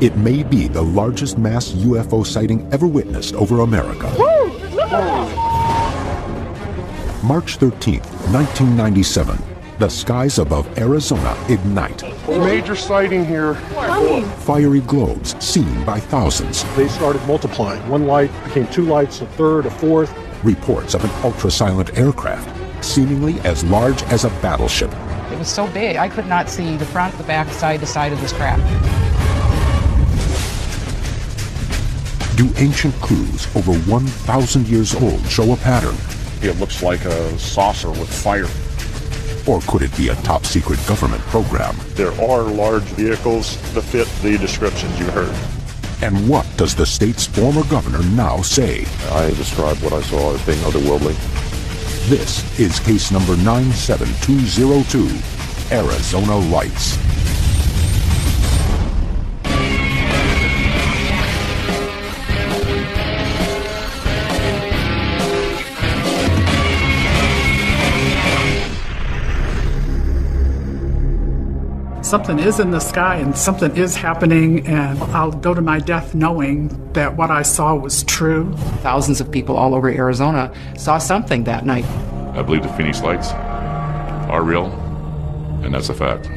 It may be the largest mass UFO sighting ever witnessed over America. March 13th, 1997. The skies above Arizona ignite. Major sighting here. Fiery globes seen by thousands. They started multiplying. One light became two lights, a third, a fourth. Reports of an ultra-silent aircraft, seemingly as large as a battleship. It was so big, I could not see the front, the back, side to side of this craft. Do ancient clues over 1,000 years old show a pattern? It looks like a saucer with fire. Or could it be a top-secret government program? There are large vehicles that fit the descriptions you heard. And what does the state's former governor now say? I describe what I saw as being otherworldly. This is case number 97202, Arizona Lights. Something is in the sky and something is happening, and I'll go to my death knowing that what I saw was true. Thousands of people all over Arizona saw something that night. I believe the Phoenix Lights are real, and that's a fact.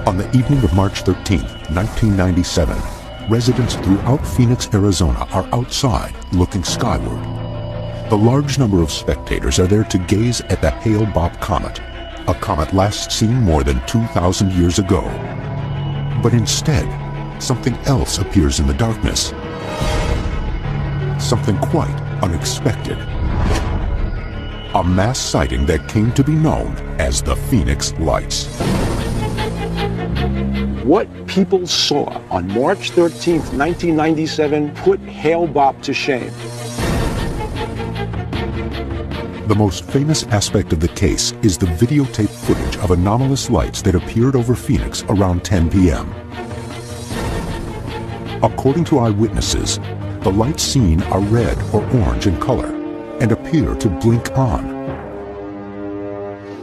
On the evening of March 13th, 1997, residents throughout Phoenix, Arizona are outside looking skyward. The large number of spectators are there to gaze at the Hale-Bopp comet, a comet last seen more than 2,000 years ago. But instead, something else appears in the darkness. Something quite unexpected. A mass sighting that came to be known as the Phoenix Lights. What people saw on March 13th, 1997 put Hale-Bopp to shame. The most famous aspect of the case is the videotape footage of anomalous lights that appeared over Phoenix around 10 p.m. According to eyewitnesses, the lights seen are red or orange in color and appear to blink on.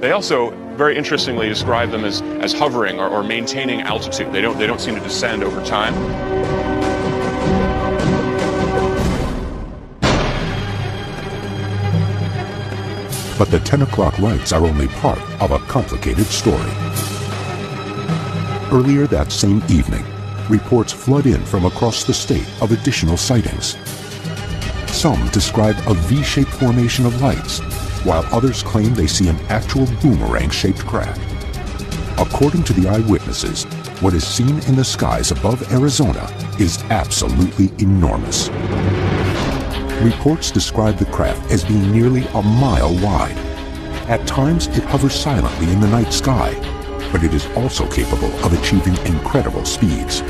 They also, very interestingly, describe them as hovering or maintaining altitude. They don't seem to descend over time. But the 10 o'clock lights are only part of a complicated story. Earlier that same evening, reports flood in from across the state of additional sightings. Some describe a V-shaped formation of lights, while others claim they see an actual boomerang-shaped craft. According to the eyewitnesses, what is seen in the skies above Arizona is absolutely enormous. Reports describe the craft as being nearly a mile wide. At times, it hovers silently in the night sky, but it is also capable of achieving incredible speeds.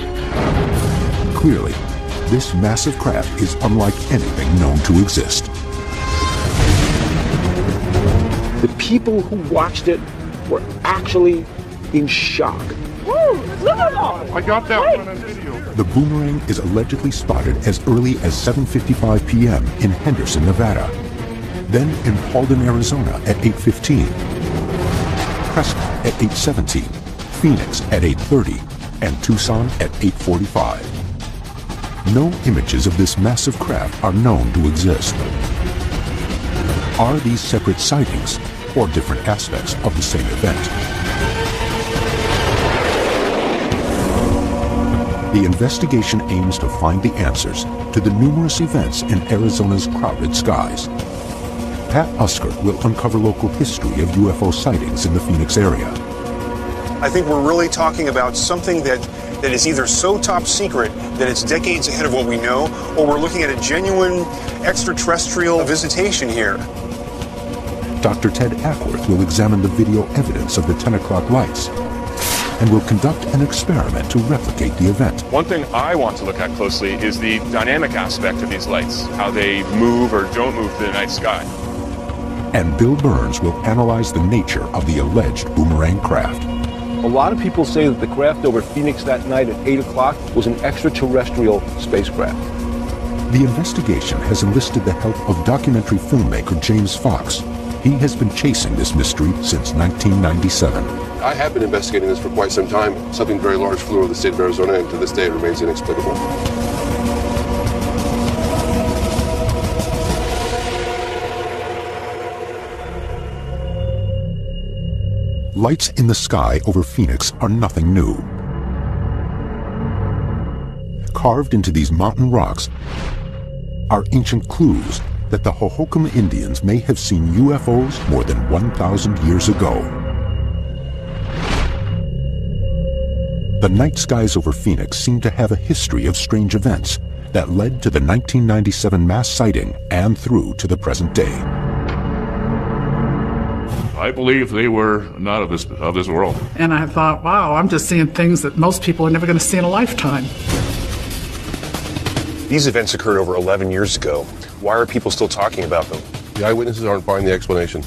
Clearly, this massive craft is unlike anything known to exist. The people who watched it were actually in shock. I got that one on video. The boomerang is allegedly spotted as early as 7:55 p.m. in Henderson, Nevada, then in Halden, Arizona at 8:15, Prescott at 8:17, Phoenix at 8:30, and Tucson at 8:45. No images of this massive craft are known to exist. Are these separate sightings or different aspects of the same event? The investigation aims to find the answers to the numerous events in Arizona's crowded skies. Pat Usker will uncover local history of UFO sightings in the Phoenix area. I think we're really talking about something that is either so top secret that it's decades ahead of what we know, or we're looking at a genuine extraterrestrial visitation here. Dr. Ted Ackworth will examine the video evidence of the 10 o'clock lights and will conduct an experiment to replicate the event. One thing I want to look at closely is the dynamic aspect of these lights, how they move or don't move through the night sky. And Bill Burns will analyze the nature of the alleged boomerang craft. A lot of people say that the craft over Phoenix that night at 8 o'clock was an extraterrestrial spacecraft. The investigation has enlisted the help of documentary filmmaker James Fox, He has been chasing this mystery since 1997. I have been investigating this for quite some time. Something very large flew over the state of Arizona, and to this day it remains inexplicable. Lights in the sky over Phoenix are nothing new. Carved into these mountain rocks are ancient clues that the Hohokam Indians may have seen UFOs more than 1,000 years ago. The night skies over Phoenix seem to have a history of strange events that led to the 1997 mass sighting and through to the present day. I believe they were not of this world. And I thought, wow, I'm just seeing things that most people are never going to see in a lifetime. These events occurred over 11 years ago. Why are people still talking about them? The eyewitnesses aren't buying the explanation.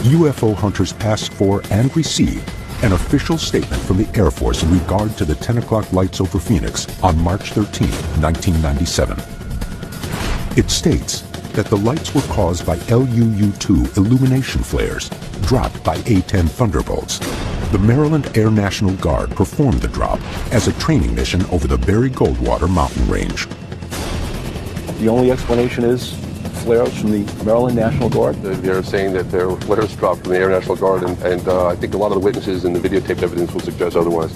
UFO hunters asked for and received an official statement from the Air Force in regard to the 10 o'clock lights over Phoenix on March 13, 1997. It states that the lights were caused by LUU-2 illumination flares dropped by A-10 Thunderbolts. The Maryland Air National Guard performed the drop as a training mission over the Barry Goldwater mountain range. The only explanation is flares from the Maryland National Guard. They're saying that there were flares dropped from the Air National Guard, and I think a lot of the witnesses and the videotaped evidence will suggest otherwise.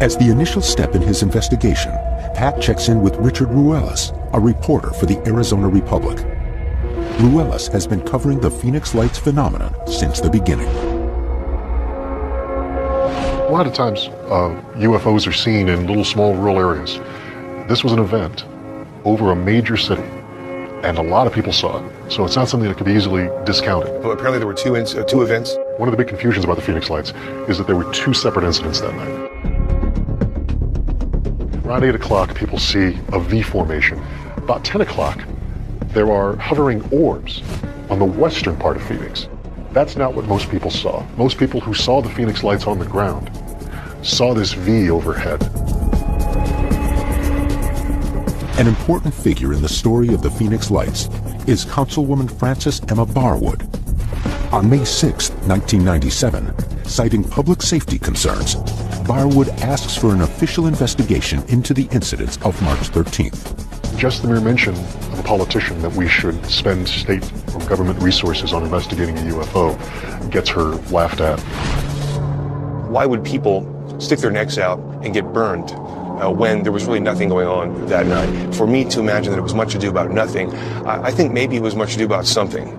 As the initial step in his investigation, Pat checks in with Richard Ruelas, a reporter for the Arizona Republic. Ruelas has been covering the Phoenix Lights phenomenon since the beginning. A lot of times, UFOs are seen in little, small, rural areas. This was an event over a major city, and a lot of people saw it. So it's not something that could be easily discounted. Well, apparently there were two events. One of the big confusions about the Phoenix Lights is that there were two separate incidents that night. Around 8 o'clock, people see a V formation. About 10 o'clock, there are hovering orbs on the western part of Phoenix. That's not what most people saw. Most people who saw the Phoenix Lights on the ground saw this V overhead. An important figure in the story of the Phoenix Lights is Councilwoman Frances Emma Barwood. On May 6, 1997, citing public safety concerns, Barwood asks for an official investigation into the incidents of March 13th. Just the mere mention of a politician that we should spend state or government resources on investigating a UFO gets her laughed at. Why would people stick their necks out and get burned when there was really nothing going on that night? For me to imagine that it was much ado about nothing, I think maybe it was much ado about something.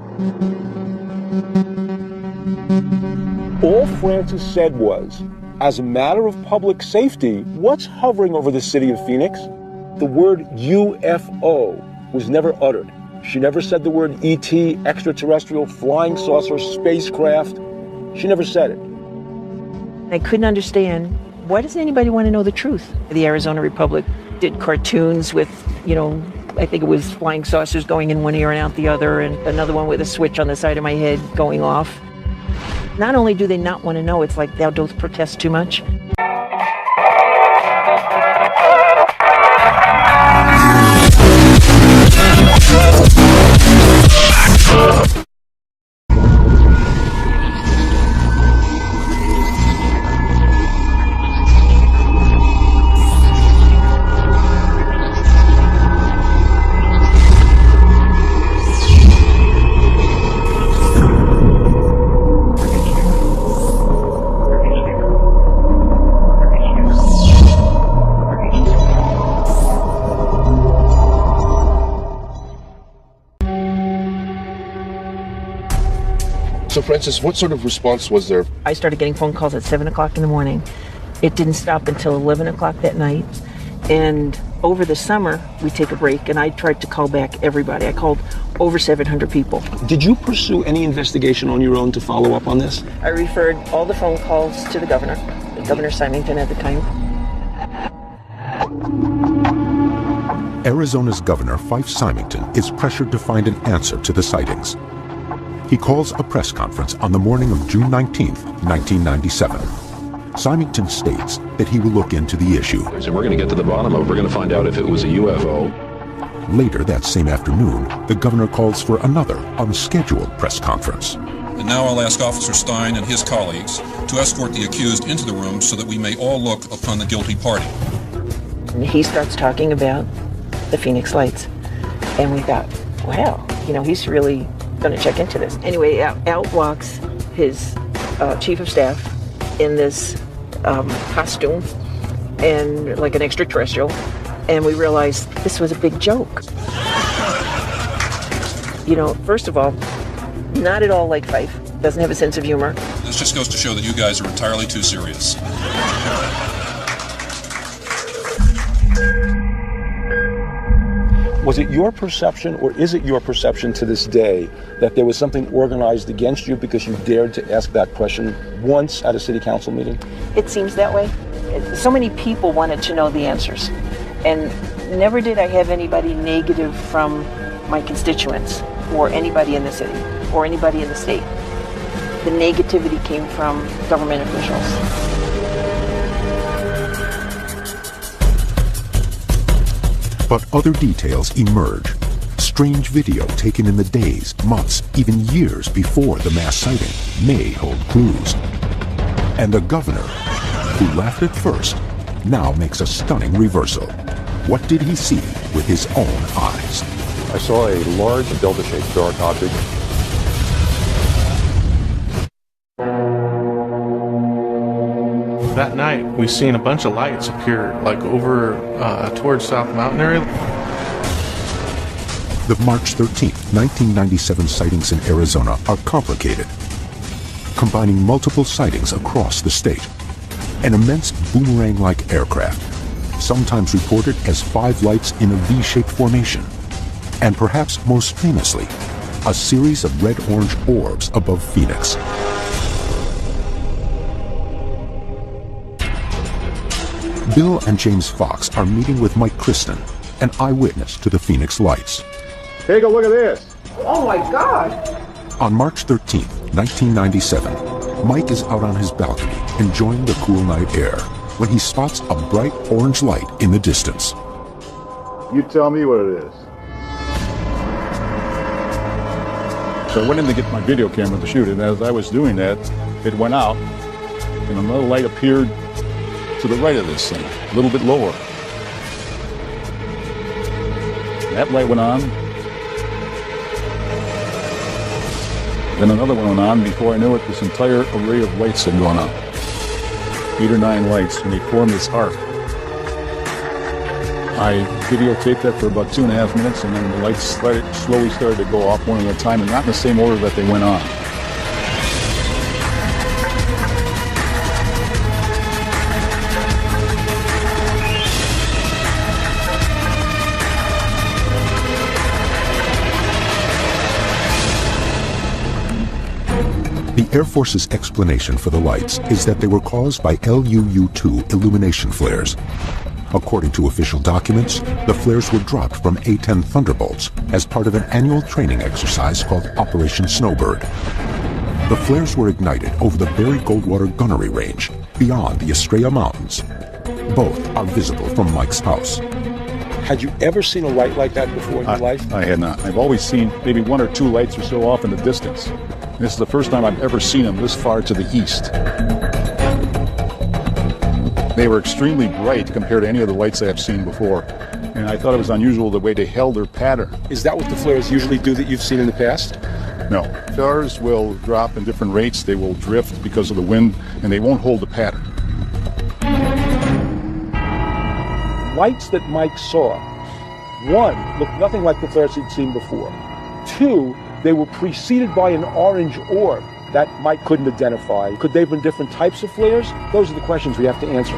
All Francis said was, as a matter of public safety, what's hovering over the city of Phoenix? The word UFO was never uttered. She never said the word ET, extraterrestrial, flying saucer, spacecraft. She never said it. I couldn't understand, why doesn't anybody want to know the truth? The Arizona Republic did cartoons with, I think it was flying saucers going in one ear and out the other, and another one with a switch on the side of my head going off. Not only do they not want to know, it's like thou dost protest too much. So, Francis, what sort of response was there? I started getting phone calls at 7 o'clock in the morning. It didn't stop until 11 o'clock that night. And over the summer, we take a break, and I tried to call back everybody. I called over 700 people. Did you pursue any investigation on your own to follow up on this? I referred all the phone calls to the governor, Governor Symington at the time. Arizona's Governor Fife Symington is pressured to find an answer to the sightings. He calls a press conference on the morning of June 19, 1997. Symington states that he will look into the issue. So we're going to get to the bottom of it. We're going to find out if it was a UFO Later that same afternoon, the governor calls for another unscheduled press conference. And now I'll ask Officer Stein and his colleagues to escort the accused into the room so that we may all look upon the guilty party. And he starts talking about the Phoenix Lights. And we thought, wow, he's really going to check into this. Anyway, out walks his chief of staff in this costume and like an extraterrestrial. And we realized this was a big joke. First of all, not at all like Fife. Doesn't have a sense of humor. This just goes to show that you guys are entirely too serious. Was it your perception, or is it your perception to this day, that there was something organized against you because you dared to ask that question once at a city council meeting? It seems that way. So many people wanted to know the answers. And never did I have anybody negative from my constituents, or anybody in the city, or anybody in the state. The negativity came from government officials. But other details emerge. Strange video taken in the days, months, even years before the mass sighting may hold clues. And the governor, who laughed at first, now makes a stunning reversal. What did he see with his own eyes? I saw a large delta-shaped dark object. That night, we seen a bunch of lights appear over towards South Mountain area. The March 13th, 1997 sightings in Arizona are complicated, combining multiple sightings across the state. An immense boomerang-like aircraft, sometimes reported as 5 lights in a V-shaped formation, and perhaps most famously, a series of red-orange orbs above Phoenix. Bill and James Fox are meeting with Mike Kristen, an eyewitness to the Phoenix Lights. Take a look at this. Oh my God! On March 13th, 1997, Mike is out on his balcony enjoying the cool night air when he spots a bright orange light in the distance. You tell me what it is. So I went in to get my video camera to shoot it, and as I was doing that, it went out, and another light appeared to the right of this thing, a little bit lower. That light went on. Then another one went on. Before I knew it, this entire array of lights had gone up. 8 or 9 lights, and they formed this arc. I videotaped that for about 2.5 minutes, and then the lights slowly started to go off one at a time, and not in the same order that they went on. The Air Force's explanation for the lights is that they were caused by LUU-2 illumination flares. According to official documents, the flares were dropped from A-10 Thunderbolts as part of an annual training exercise called Operation Snowbird. The flares were ignited over the Barry Goldwater Gunnery Range, beyond the Estrella Mountains. Both are visible from Mike's house. Had you ever seen a light like that before in your life? I had not. I've always seen maybe 1 or 2 lights or so off in the distance. This is the first time I've ever seen them this far to the east. They were extremely bright compared to any of the lights I have seen before, and I thought it was unusual the way they held their pattern. Is that what the flares usually do that you've seen in the past? No. Flares will drop in different rates, they will drift because of the wind, and they won't hold the pattern. Lights that Mike saw, 1, looked nothing like the flares he'd seen before. 2, they were preceded by an orange orb that Mike couldn't identify. Could they have been different types of flares? Those are the questions we have to answer.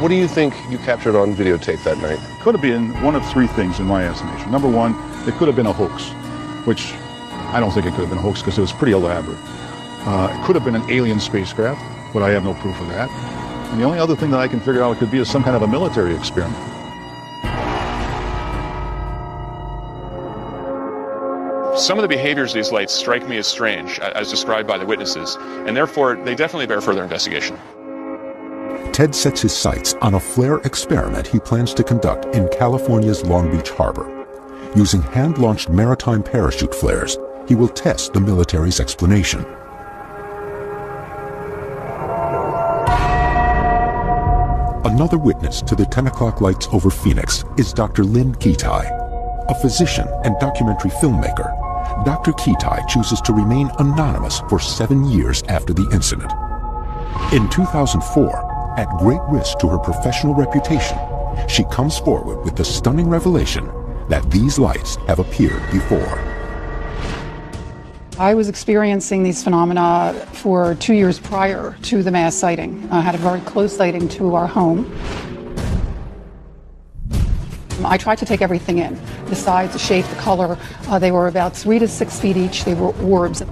What do you think you captured on videotape that night? Could have been one of 3 things in my estimation. Number 1, it could have been a hoax, which I don't think it could have been a hoax because it was pretty elaborate. It could have been an alien spacecraft, but I have no proof of that. And the only other thing that I can figure out it could be is some kind of a military experiment. Some of the behaviors of these lights strike me as strange, as described by the witnesses, and therefore they definitely bear further investigation. Ted sets his sights on a flare experiment he plans to conduct in California's Long Beach Harbor. Using hand-launched maritime parachute flares, he will test the military's explanation. Another witness to the 10 o'clock lights over Phoenix is Dr. Lynn Kitai. A physician and documentary filmmaker, Dr. Kitai chooses to remain anonymous for 7 years after the incident. In 2004, at great risk to her professional reputation, she comes forward with the stunning revelation that these lights have appeared before. I was experiencing these phenomena for 2 years prior to the mass sighting. I had a very close sighting to our home. I tried to take everything in, the size, the shape, the color. They were about 3 to 6 feet each. They were orbs.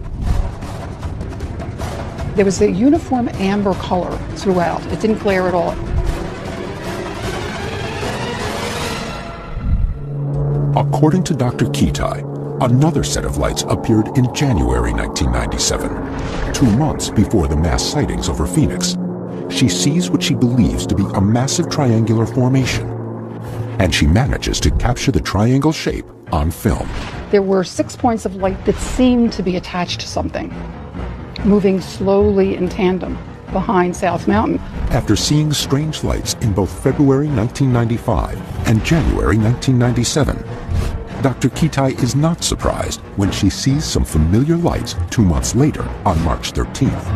There was a uniform amber color throughout. It didn't glare at all. According to Dr. Kitai, another set of lights appeared in January 1997, 2 months before the mass sightings over Phoenix. She sees what she believes to be a massive triangular formation, and she manages to capture the triangle shape on film. There were 6 points of light that seemed to be attached to something, moving slowly in tandem behind South Mountain. After seeing strange lights in both February 1995 and January 1997, Dr. Kitai is not surprised when she sees some familiar lights 2 months later on March 13th.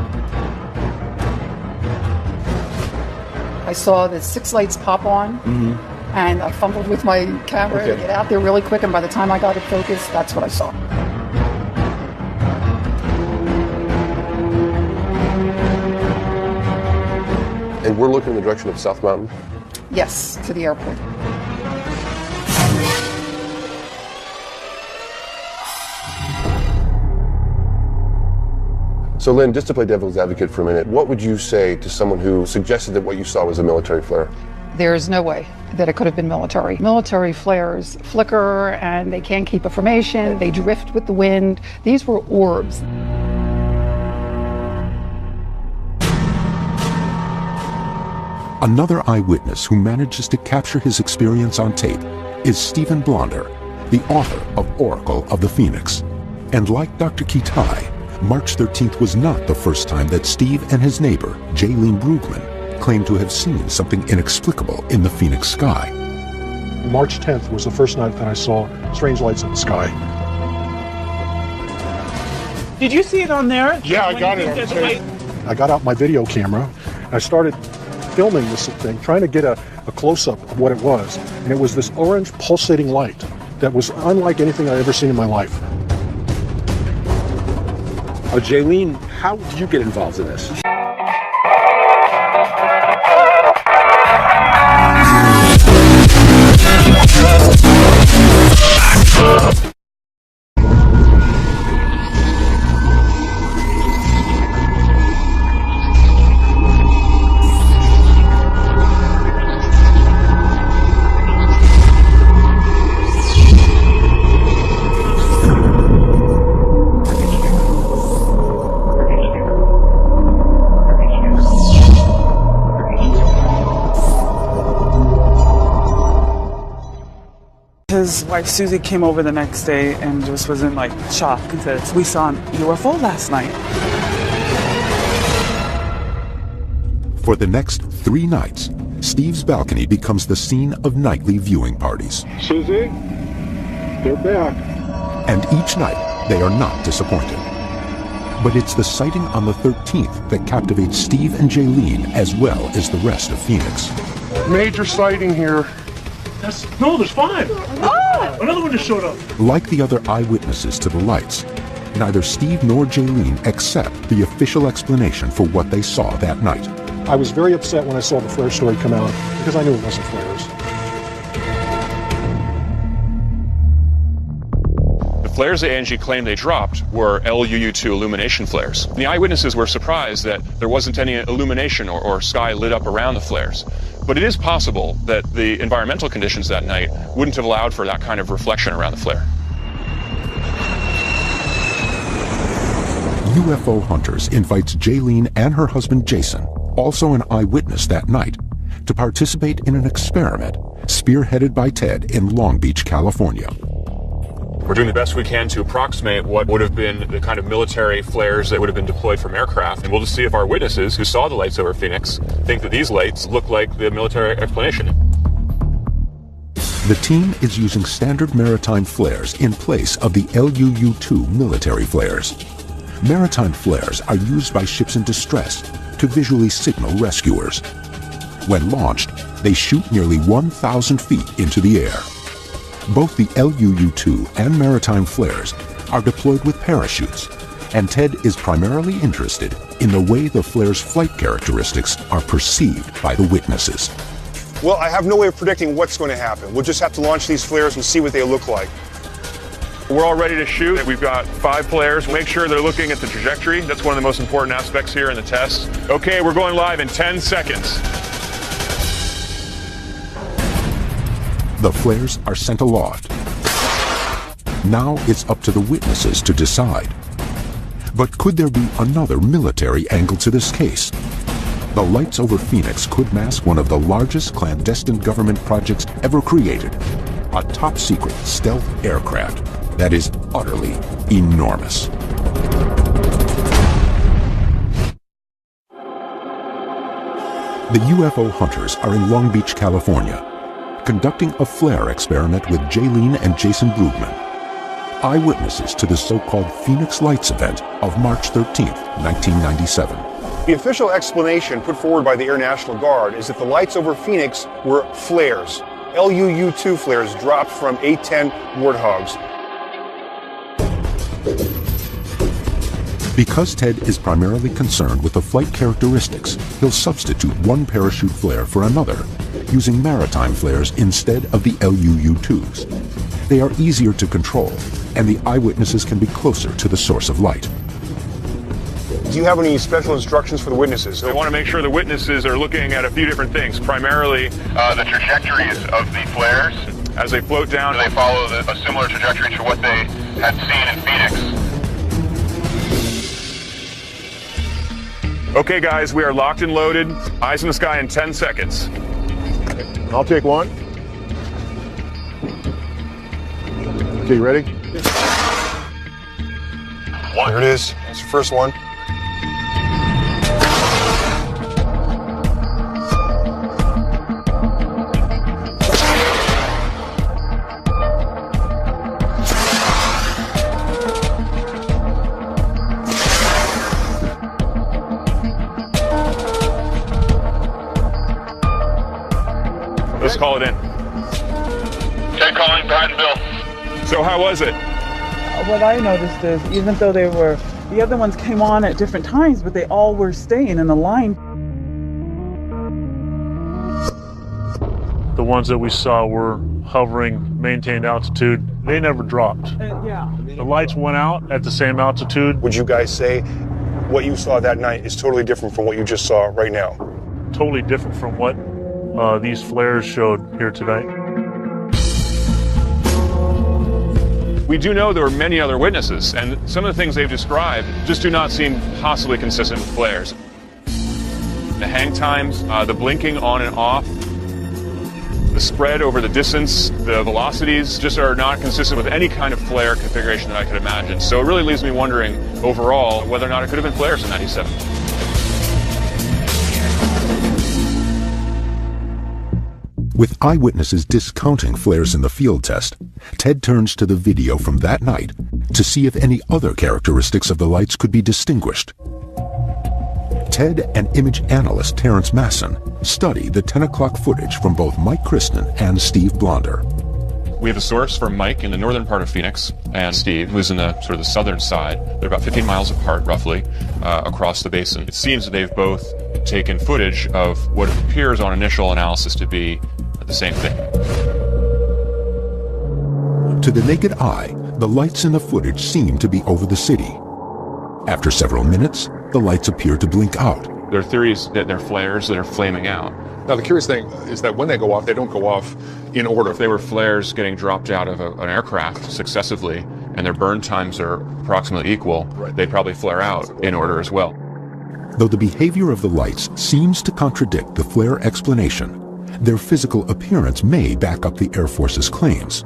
I saw the 6 lights pop on, and I fumbled with my camera to get out there really quick, and by the time I got it focused, that's what I saw. And we're looking in the direction of South Mountain? Yes, to the airport. So Lynn, just to play devil's advocate for a minute, what would you say to someone who suggested that what you saw was a military flare? There's no way that it could have been military. Military flares flicker and they can't keep a formation, they drift with the wind. These were orbs. Another eyewitness who manages to capture his experience on tape is Stephen Blonder, the author of Oracle of the Phoenix. And like Dr. Kitai, March 13th was not the first time that Steve and his neighbor, Jaylene Brugman, claimed to have seen something inexplicable in the Phoenix sky. March 10th was the first night that I saw strange lights in the sky. Did you see it on there? Yeah, I got it on tape. I got out my video camera, and I started filming this thing, trying to get a close-up of what it was. And it was this orange pulsating light that was unlike anything I'd ever seen in my life. Jaylene, how did you get involved in this? His wife Susie came over the next day and just was in shock and said, "We saw an UFO last night." For the next 3 nights, Steve's balcony becomes the scene of nightly viewing parties. Susie, they're back. And each night, they are not disappointed. But it's the sighting on the 13th that captivates Steve and Jaylene as well as the rest of Phoenix. Major sighting here. No, there's 5. Oh! Another one just showed up. Like the other eyewitnesses to the lights, neither Steve nor Jaylene accept the official explanation for what they saw that night. I was very upset when I saw the flare story come out because I knew it wasn't flares. The flares that Angie claimed they dropped were LUU-2 illumination flares. The eyewitnesses were surprised that there wasn't any illumination or sky lit up around the flares. But it is possible that the environmental conditions that night wouldn't have allowed for that kind of reflection around the flare. UFO Hunters invites Jaylene and her husband Jason also an eyewitness that night, to participate in an experiment spearheaded by Ted in Long Beach, California. We're doing the best we can to approximate what would have been the kind of military flares that would have been deployed from aircraft, and we'll just see if our witnesses who saw the lights over Phoenix think that these lights look like the military explanation. The team is using standard maritime flares in place of the LUU-2 military flares. Maritime flares are used by ships in distress to visually signal rescuers. When launched, they shoot nearly 1,000 feet into the air. Both the LUU-2 and maritime flares are deployed with parachutes, and Ted is primarily interested in the way the flare's flight characteristics are perceived by the witnesses. Well, I have no way of predicting what's going to happen. We'll just have to launch these flares and see what they look like. We're all ready to shoot. We've got 5 flares. Make sure they're looking at the trajectory. That's one of the most important aspects here in the test. Okay, we're going live in 10 seconds. The flares are sent aloft. Now it's up to the witnesses to decide. But could there be another military angle to this case? The lights over Phoenix could mask one of the largest clandestine government projects ever created, a top-secret stealth aircraft that is utterly enormous. The UFO hunters are in Long Beach, California, conducting a flare experiment with Jaylene and Jason Brugman, eyewitnesses to the so-called Phoenix Lights event of March 13, 1997. The official explanation put forward by the Air National Guard is that the lights over Phoenix were flares, LUU-2 flares dropped from A-10 Warthogs. Because Ted is primarily concerned with the flight characteristics, he'll substitute one parachute flare for another, using maritime flares instead of the LUU-2s. They are easier to control, and the eyewitnesses can be closer to the source of light. Do you have any special instructions for the witnesses? I want to make sure the witnesses are looking at a few different things, primarily the trajectories of the flares. As they float down, do they follow a similar trajectory to what they had seen in Phoenix? Okay, guys, we are locked and loaded. Eyes in the sky in 10 seconds. I'll take one. Okay, you ready? Here it is. That's the first one. Let's call it in. Ted calling, Pat Bill. So how was it? What I noticed is, even though the other ones came on at different times, but they all were staying in the line. The ones that we saw were hovering, maintained altitude. They never dropped. Yeah. The lights went out at the same altitude. Would you guys say what you saw that night is totally different from what you just saw right now? Totally different from what these flares showed here tonight. We do know there were many other witnesses, and some of the things they've described just do not seem possibly consistent with flares. The hang times, the blinking on and off, the spread over the distance, the velocities just are not consistent with any kind of flare configuration that I could imagine. So it really leaves me wondering overall whether or not it could have been flares in 97. With eyewitnesses discounting flares in the field test, Ted turns to the video from that night to see if any other characteristics of the lights could be distinguished. Ted and image analyst Terrence Masson study the 10 o'clock footage from both Mike Kristen and Steve Blonder. We have a source for Mike in the northern part of Phoenix, and Steve, who's in the sort of the southern side. They're about 15 miles apart, roughly, across the basin. It seems that they've both taken footage of what appears on initial analysis to be the same thing. To the naked eye, the lights in the footage seem to be over the city. After several minutes, the lights appear to blink out. There are theories that they're flares that are flaming out. Now, the curious thing is that when they go off, they don't go off in order. If they were flares getting dropped out of an aircraft successively, and their burn times are approximately equal, they'd probably flare out in order as well. Though the behavior of the lights seems to contradict the flare explanation, their physical appearance may back up the Air Force's claims.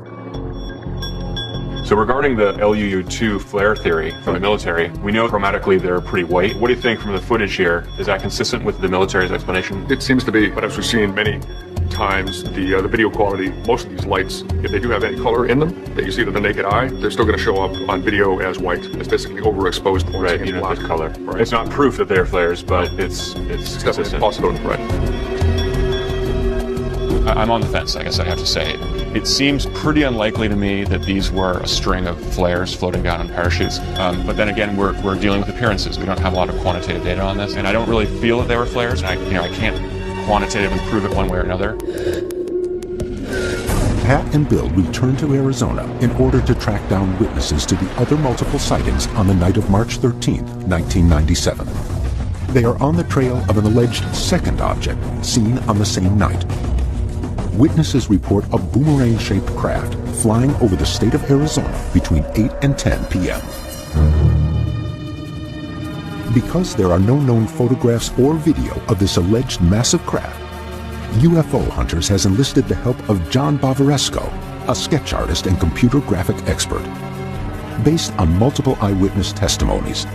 So regarding the LUU-2 flare theory from the military, we know chromatically they're pretty white. What do you think from the footage here? Is that consistent with the military's explanation? It seems to be, but as we've seen many times, the video quality, most of these lights, if they do have any color in them that you see with the naked eye, they're still going to show up on video as white. It's basically overexposed points. Right, even if there's color. Right. It's not proof that they're flares, but it's definitely a possibility, right. I'm on the fence, I guess I have to say. It seems pretty unlikely to me that these were a string of flares floating down on parachutes. But then again, we're dealing with appearances. We don't have a lot of quantitative data on this, and I don't really feel that they were flares. And I can't quantitatively prove it one way or another. Pat and Bill return to Arizona in order to track down witnesses to the other multiple sightings on the night of March 13, 1997. They are on the trail of an alleged second object seen on the same night. Witnesses report a boomerang-shaped craft flying over the state of Arizona between 8 and 10 p.m. Because there are no known photographs or video of this alleged massive craft, UFO Hunters has enlisted the help of John Bavaresco, a sketch artist and computer graphic expert. Based on multiple eyewitness testimonies,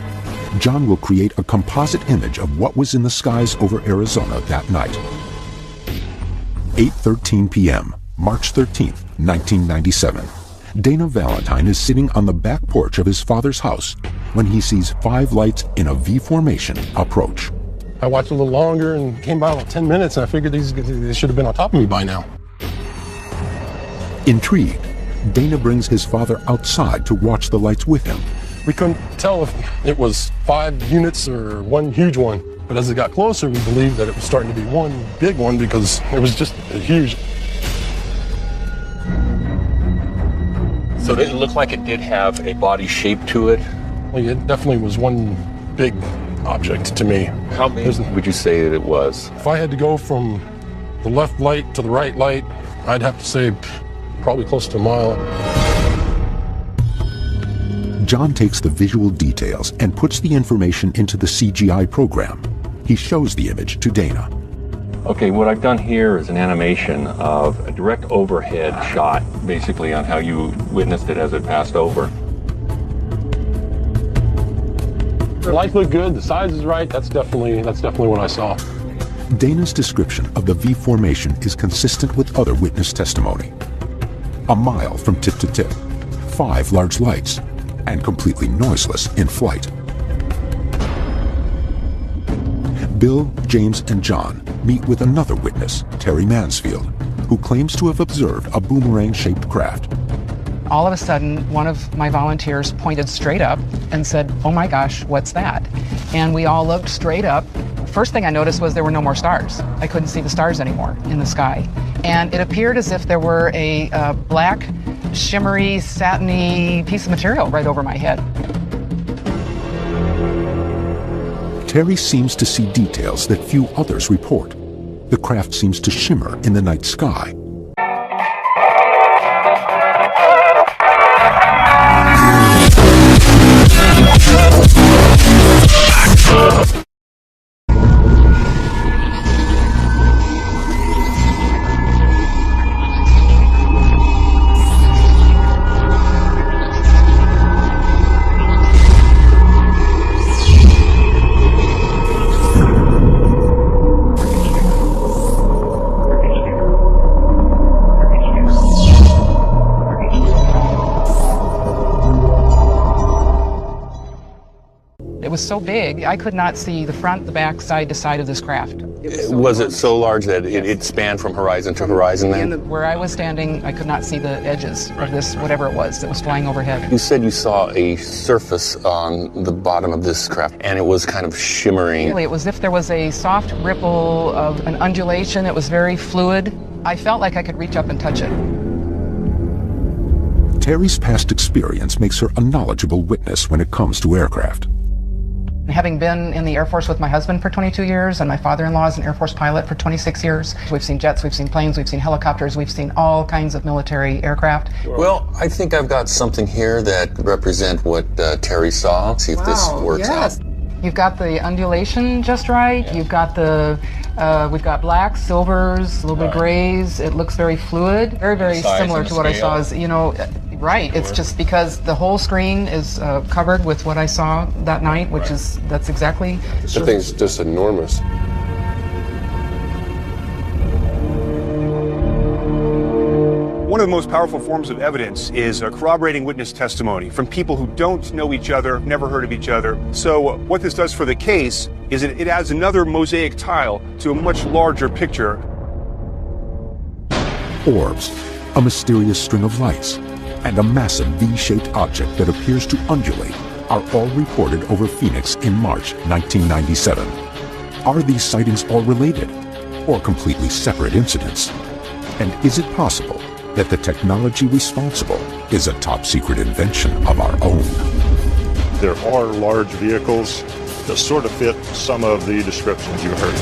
John will create a composite image of what was in the skies over Arizona that night. 8:13 p.m., March 13, 1997. Dana Valentine is sitting on the back porch of his father's house when he sees 5 lights in a V formation approach. I watched a little longer and came by about 10 minutes, and I figured they should have been on top of me by now. Intrigued, Dana brings his father outside to watch the lights with him. We couldn't tell if it was 5 units or one huge one. But as it got closer, we believed that it was starting to be one big one because it was just huge. So it didn't look like it did have a body shape to it? Well, it definitely was one big object to me. How big would you say that it was? If I had to go from the left light to the right light, I'd have to say probably close to a mile. John takes the visual details and puts the information into the CGI program. He shows the image to Dana. Okay, what I've done here is an animation of a direct overhead shot, basically on how you witnessed it as it passed over. The lights look good, the size is right, that's definitely what I saw. Dana's description of the V formation is consistent with other witness testimony. A mile from tip to tip, 5 large lights, and completely noiseless in flight. Bill, James, and John meet with another witness, Terry Mansfield, who claims to have observed a boomerang-shaped craft. All of a sudden, one of my volunteers pointed straight up and said, "Oh my gosh, what's that?" And we all looked straight up. First thing I noticed was there were no more stars. I couldn't see the stars anymore in the sky. And it appeared as if there were a black, shimmery, satiny piece of material right over my head. Terry seems to see details that few others report. The craft seems to shimmer in the night sky. It was so big, I could not see the front, the back, side to side of this craft. Was it so large that it spanned from horizon to horizon then? Where I was standing, I could not see the edges of this, whatever it was that was flying overhead. You said you saw a surface on the bottom of this craft, and it was kind of shimmering. Really, it was as if there was a soft ripple of an undulation. It was very fluid. I felt like I could reach up and touch it. Terry's past experience makes her a knowledgeable witness when it comes to aircraft. Having been in the Air Force with my husband for 22 years, and my father-in-law is an Air Force pilot for 26 years, we've seen jets, we've seen planes, we've seen helicopters, we've seen all kinds of military aircraft. Well, I think I've got something here that represents what Terry saw. See if this works out. You've got the undulation just right. You've got the, we've got blacks, silvers, a little bit of grays. It looks very fluid, very, very similar to what I saw. Is, you know, right. It's just because the whole screen is covered with what I saw that night, which is, that's exactly. The thing's just enormous. One of the most powerful forms of evidence is corroborating witness testimony from people who don't know each other, never heard of each other. So what this does for the case is it adds another mosaic tile to a much larger picture. Orbs, a mysterious string of lights, and a massive V-shaped object that appears to undulate are all reported over Phoenix in March 1997. Are these sightings all related, or completely separate incidents? And is it possible that the technology responsible is a top-secret invention of our own? There are large vehicles that sort of fit some of the descriptions you heard.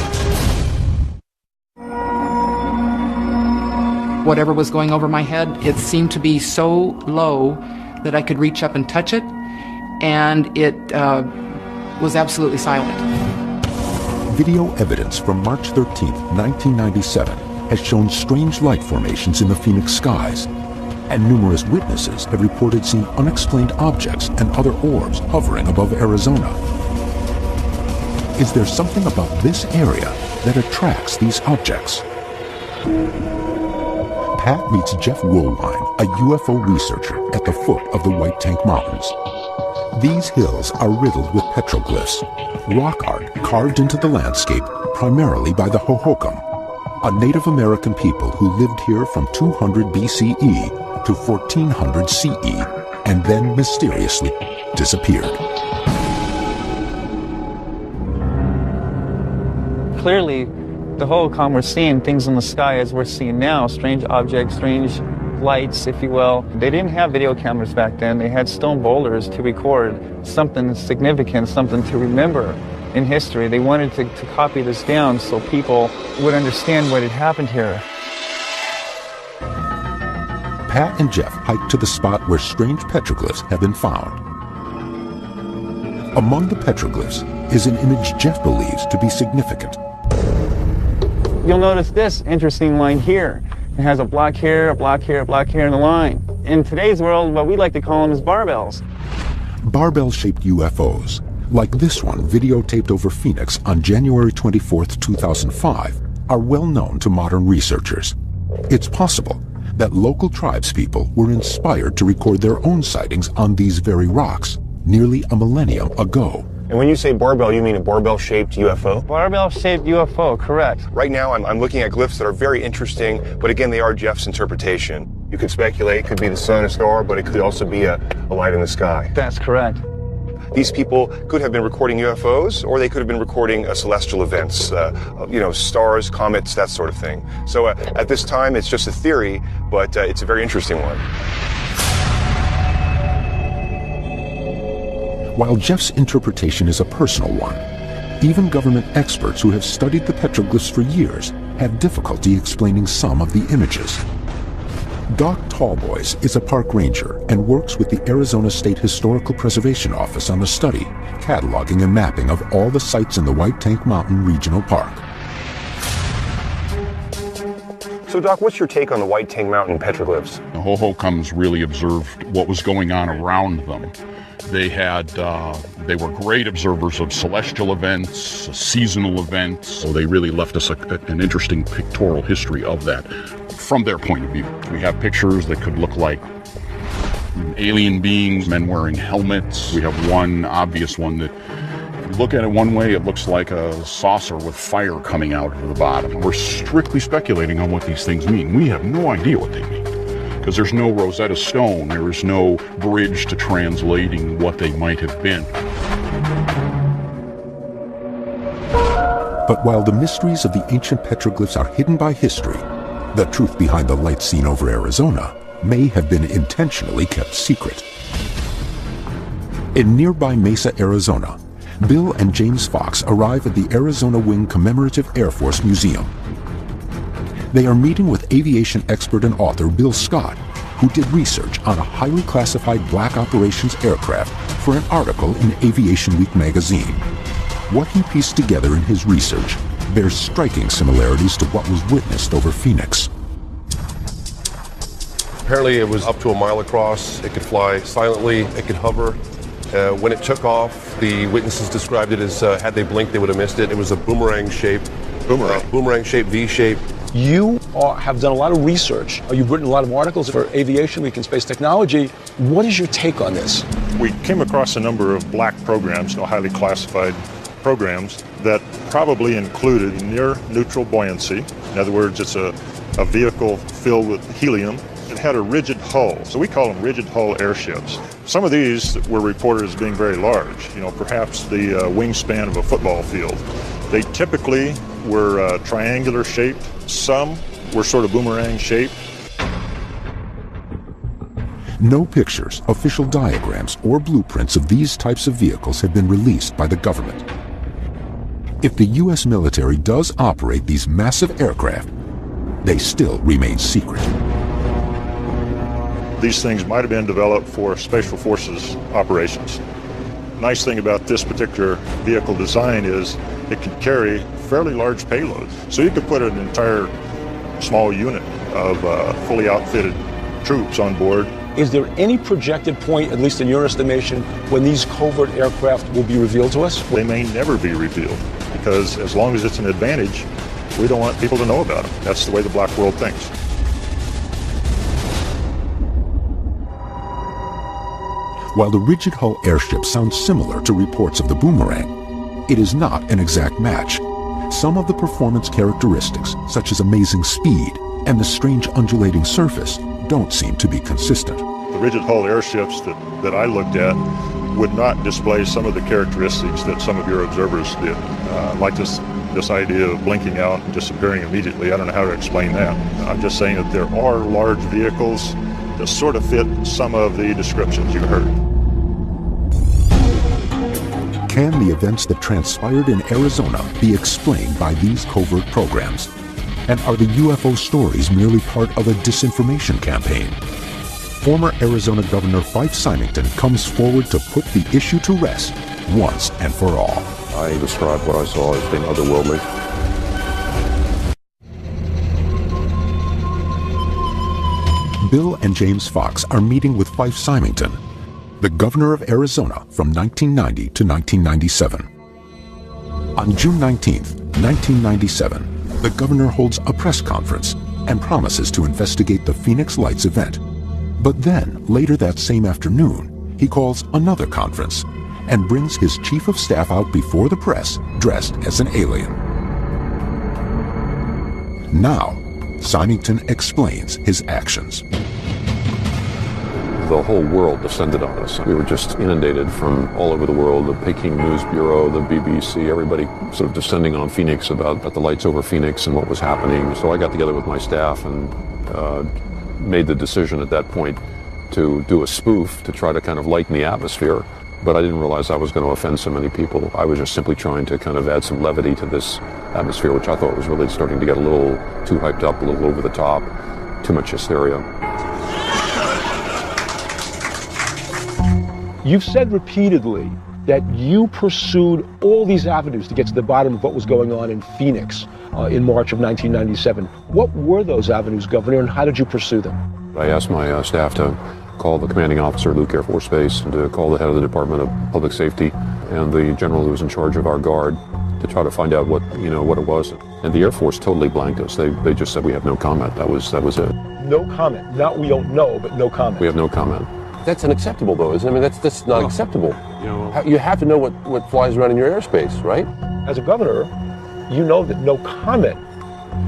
Whatever was going over my head, it seemed to be so low that I could reach up and touch it, and it was absolutely silent. Video evidence from March 13, 1997 has shown strange light formations in the Phoenix skies, and numerous witnesses have reported seeing unexplained objects and other orbs hovering above Arizona. Is there something about this area that attracts these objects? Pat meets Jeff Woolwine, a UFO researcher at the foot of the White Tank Mountains. These hills are riddled with petroglyphs, rock art carved into the landscape primarily by the Hohokam, a Native American people who lived here from 200 BCE to 1400 CE and then mysteriously disappeared. Clearly, the Hohokam were seeing things in the sky as we're seeing now, strange objects, strange lights, if you will. They didn't have video cameras back then. They had stone boulders to record something significant, something to remember in history. They wanted to copy this down so people would understand what had happened here. Pat and Jeff hiked to the spot where strange petroglyphs have been found. Among the petroglyphs is an image Jeff believes to be significant. You'll notice this interesting line here. It has a block here, a block here, a block here, and a line. In today's world, what we like to call them is barbells. Barbell-shaped UFOs, like this one videotaped over Phoenix on January 24, 2005, are well known to modern researchers. It's possible that local tribespeople were inspired to record their own sightings on these very rocks nearly a millennium ago. And when you say barbell, you mean a barbell-shaped UFO? Barbell-shaped UFO, correct. Right now, I'm looking at glyphs that are very interesting, but again, they are Jeff's interpretation. You could speculate it could be the sun, a star, but it could also be a light in the sky. That's correct. These people could have been recording UFOs, or they could have been recording celestial events, stars, comets, that sort of thing. So at this time, it's just a theory, but it's a very interesting one. While Jeff's interpretation is a personal one, even government experts who have studied the petroglyphs for years have difficulty explaining some of the images. Doc Tallboys is a park ranger and works with the Arizona State Historical Preservation Office on the study, cataloging and mapping of all the sites in the White Tank Mountain Regional Park. So, Doc, what's your take on the White Tank Mountain petroglyphs? The Hohokams really observed what was going on around them. They were great observers of celestial events, seasonal events. So they really left us an interesting pictorial history of that from their point of view. We have pictures that could look like alien beings, men wearing helmets. We have one obvious one that, if you look at it one way, it looks like a saucer with fire coming out of the bottom. We're strictly speculating on what these things mean. We have no idea what they mean, because there's no Rosetta Stone, there is no bridge to translating what they might have been. But while the mysteries of the ancient petroglyphs are hidden by history, the truth behind the lights seen over Arizona may have been intentionally kept secret. In nearby Mesa, Arizona, Bill and James Fox arrive at the Arizona Wing Commemorative Air Force Museum. They are meeting with aviation expert and author Bill Scott, who did research on a highly classified black operations aircraft for an article in Aviation Week magazine. What he pieced together in his research bears striking similarities to what was witnessed over Phoenix. Apparently it was up to a mile across. It could fly silently. It could hover. When it took off, the witnesses described it as had they blinked, they would have missed it. It was a boomerang shape. Boomerang shape, V shape. You have done a lot of research. You've written a lot of articles for Aviation Week and Space Technology. What is your take on this? We came across a number of black programs, highly classified programs, that probably included near neutral buoyancy. In other words, it's a vehicle filled with helium. It had a rigid hull, so we call them rigid hull airships. Some of these were reported as being very large, perhaps the wingspan of a football field. They typically were triangular shaped. Some were sort of boomerang shaped. No pictures, official diagrams, or blueprints of these types of vehicles have been released by the government. If the U.S. military does operate these massive aircraft, they still remain secret. These things might have been developed for Special Forces operations. Nice thing about this particular vehicle design is it can carry fairly large payloads. So you could put an entire small unit of fully outfitted troops on board. Is there any projected point, at least in your estimation, when these covert aircraft will be revealed to us? They may never be revealed, because as long as it's an advantage, we don't want people to know about them. That's the way the black world thinks. While the rigid hull airship sounds similar to reports of the boomerang, it is not an exact match. Some of the performance characteristics, such as amazing speed and the strange undulating surface, don't seem to be consistent. The rigid hull airships that I looked at would not display some of the characteristics that some of your observers did. Like this idea of blinking out and disappearing immediately. I don't know how to explain that. I'm just saying that there are large vehicles that sort of fit some of the descriptions you heard. Can the events that transpired in Arizona be explained by these covert programs? And are the UFO stories merely part of a disinformation campaign? Former Arizona Governor Fife Symington comes forward to put the issue to rest once and for all. I described what I saw as being otherworldly. Bill and James Fox are meeting with Fife Symington, the governor of Arizona from 1990 to 1997. On June 19th, 1997, the governor holds a press conference and promises to investigate the Phoenix Lights event. But then, later that same afternoon, he calls another conference and brings his chief of staff out before the press dressed as an alien. Now, Symington explains his actions. The whole world descended on us. We were just inundated from all over the world, the Peking News Bureau, the BBC, everybody sort of descending on Phoenix about the lights over Phoenix and what was happening. So I got together with my staff and made the decision at that point to do a spoof to try to kind of lighten the atmosphere. But I didn't realize I was going to offend so many people. I was just simply trying to kind of add some levity to this atmosphere, which I thought was really starting to get a little too hyped up, a little over the top, too much hysteria. You've said repeatedly that you pursued all these avenues to get to the bottom of what was going on in Phoenix in March of 1997. What were those avenues, Governor, and how did you pursue them? I asked my staff to call the commanding officer, Luke Air Force Base, and to call the head of the Department of Public Safety and the general who was in charge of our guard to try to find out what it was. And the Air Force totally blanked us. They just said we have no comment. That was it. No comment. Not we don't know, but no comment. We have no comment. That's unacceptable, though, isn't it? I mean, that's not acceptable. You have to know what flies around in your airspace, right? As a governor, you know that no comment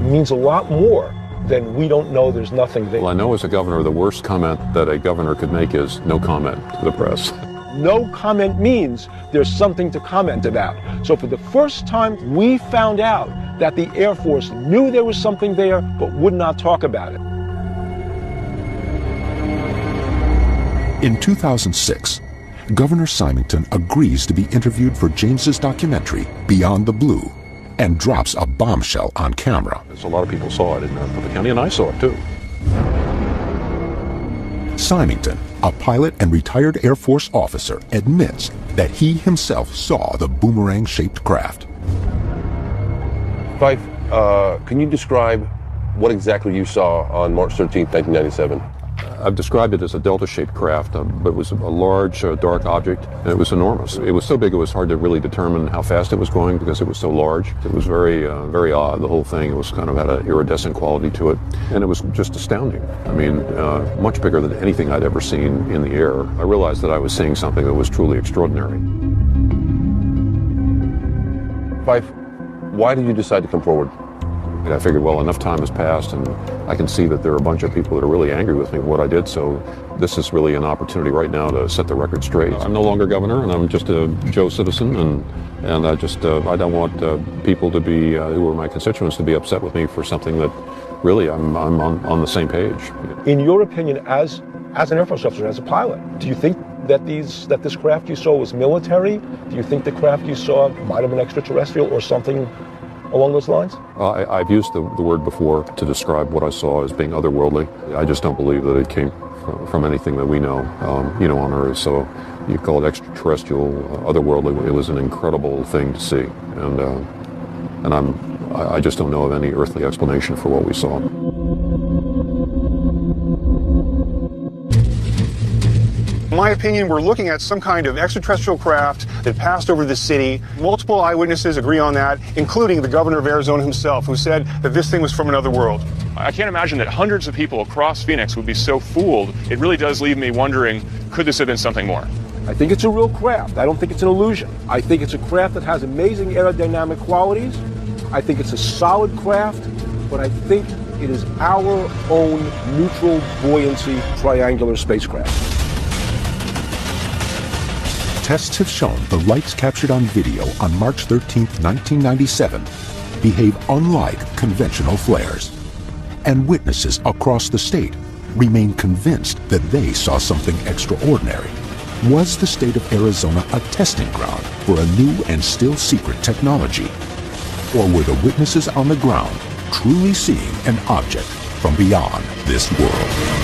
means a lot more than we don't know, there's nothing there. Well, I know as a governor, the worst comment that a governor could make is no comment to the press. No comment means there's something to comment about. So for the first time, we found out that the Air Force knew there was something there, but would not talk about it. In 2006, Governor Symington agrees to be interviewed for James's documentary, Beyond the Blue, and drops a bombshell on camera. So a lot of people saw it in the county, and I saw it too. Symington, a pilot and retired Air Force officer, admits that he himself saw the boomerang-shaped craft. Fife, can you describe what exactly you saw on March 13th, 1997? I've described it as a delta-shaped craft, but it was a large, dark object, and it was enormous. It was so big it was hard to really determine how fast it was going because it was so large. It was very, very odd, the whole thing. It was kind of had an iridescent quality to it, and it was just astounding. I mean, much bigger than anything I'd ever seen in the air. I realized that I was seeing something that was truly extraordinary. Fife, why did you decide to come forward? I figured, well, enough time has passed, and I can see that there are a bunch of people that are really angry with me for what I did, so this is really an opportunity right now to set the record straight. I'm no longer governor, and I'm just a Joe citizen, and I don't want people to be, who are my constituents, to be upset with me for something that really I'm on the same page. In your opinion, as an Air Force officer, as a pilot, do you think that this craft you saw was military? Do you think the craft you saw might have been extraterrestrial or something along those lines? I've used the word before to describe what I saw as being otherworldly. I just don't believe that it came from anything that we know, on Earth. So you call it extraterrestrial, otherworldly. It was an incredible thing to see, and I just don't know of any earthly explanation for what we saw. In my opinion, we're looking at some kind of extraterrestrial craft that passed over the city. Multiple eyewitnesses agree on that, including the governor of Arizona himself, who said that this thing was from another world. I can't imagine that hundreds of people across Phoenix would be so fooled. It really does leave me wondering, could this have been something more? I think it's a real craft. I don't think it's an illusion. I think it's a craft that has amazing aerodynamic qualities. I think it's a solid craft, but I think it is our own neutral buoyancy triangular spacecraft. Tests have shown the lights captured on video on March 13, 1997, behave unlike conventional flares. And witnesses across the state remain convinced that they saw something extraordinary. Was the state of Arizona a testing ground for a new and still secret technology? Or were the witnesses on the ground truly seeing an object from beyond this world?